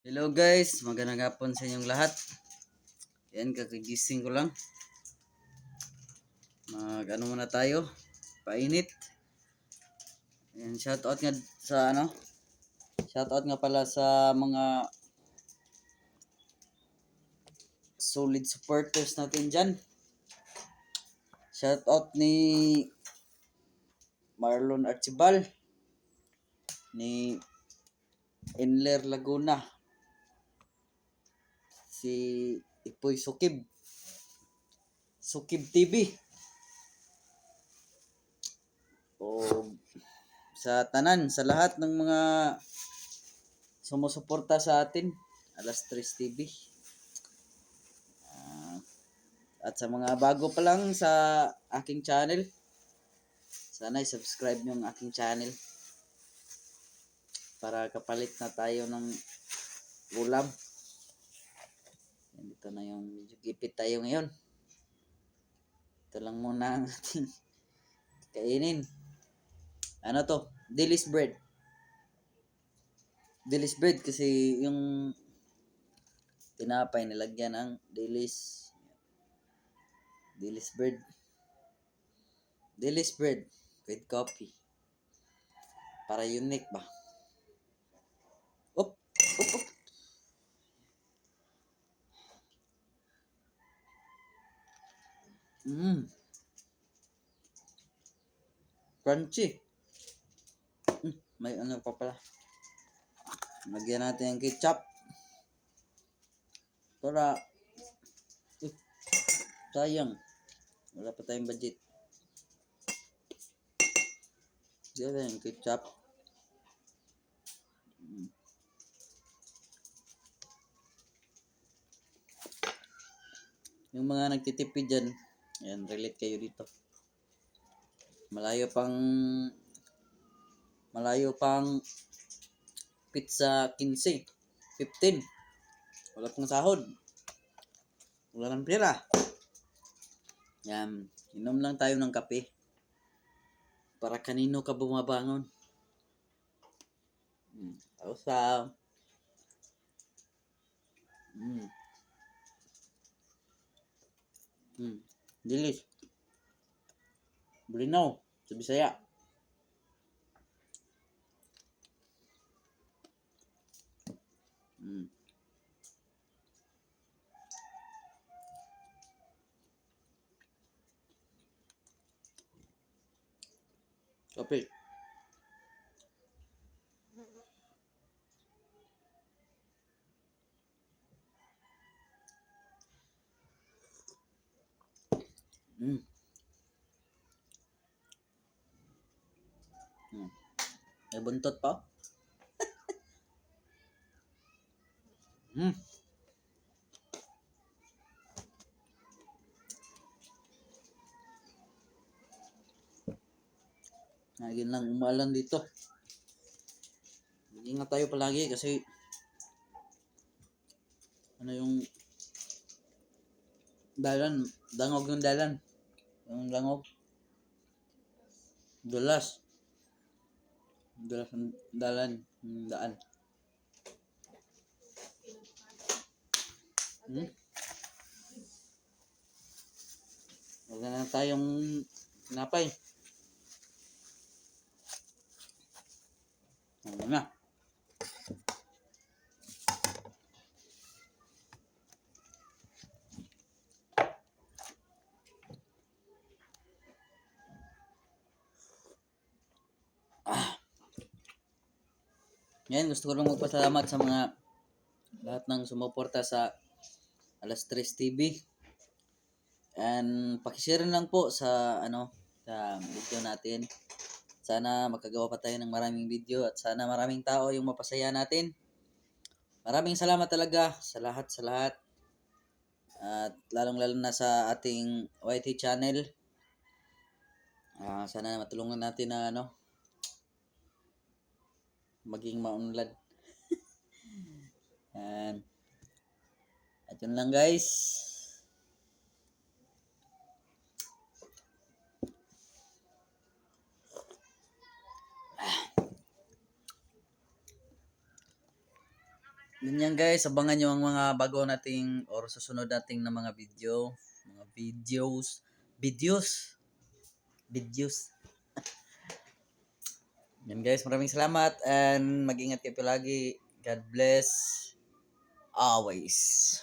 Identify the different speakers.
Speaker 1: Hello guys, magandang hapon sa inyong lahat. Yan, kakagising ko lang. Ano muna tayo? Painit. Yan, shoutout nga sa shoutout nga pala sa mga solid supporters natin dyan. Shoutout ni Marlon Archibal, ni Enler Laguna, si Ipoy Sukib TV, o sa tanan, sa lahat ng mga sumusuporta sa atin, Alas 3 TV. At sa mga bago pa lang sa aking channel, sana i-subscribe nyo ang aking channel para kapalit na tayo ng ulam. Dito na yung medyo gipit tayo ngayon. Ito lang muna ang ating kainin. Ano to? Dilis bread. Dilis bread kasi yung tinapay nilagyan ng dilis. Dilis bread. Dilis bread with coffee. Para unique ba? Op, op, op. Crunchy. May ano pa pala. Lagyan natin ang ketchup. Para sayang. Wala pa tayong budget. Lagyan ang ketchup. Yung mga nagtitipid dyan, yan, relate kayo dito. Malayo pang pizza 15, 15. Wala pang sahod. Wala ng pera. Yan, inom lang tayo ng kape. Para kanino ka bumabangon. Sa dilis. Bulinaw sa Bisaya. Kape. May buntot pa. Lagi lang umalan dito. Ingat tayo palagi kasi ano yung dangog yung dalan. Yung dangog. Dulas ang dalan, yung daan. Wala na tayong napay. Wala na. Ngayon, gusto ko lang magpasalamat sa mga lahat ng sumuporta sa Alas 3 TV. And pakishare lang po sa sa video natin. Sana makagawa pa tayo ng maraming video at sana maraming tao yung mapasaya natin. Maraming salamat talaga sa lahat. At lalong-lalo na sa ating YT channel. Sana matulungan natin na maging maunlad. At yun lang guys. Ganyan guys, abangan nyo ang mga bago nating or susunod nating na mga videos. Yan guys, maraming salamat and mag-ingat kayo palagi. God bless always.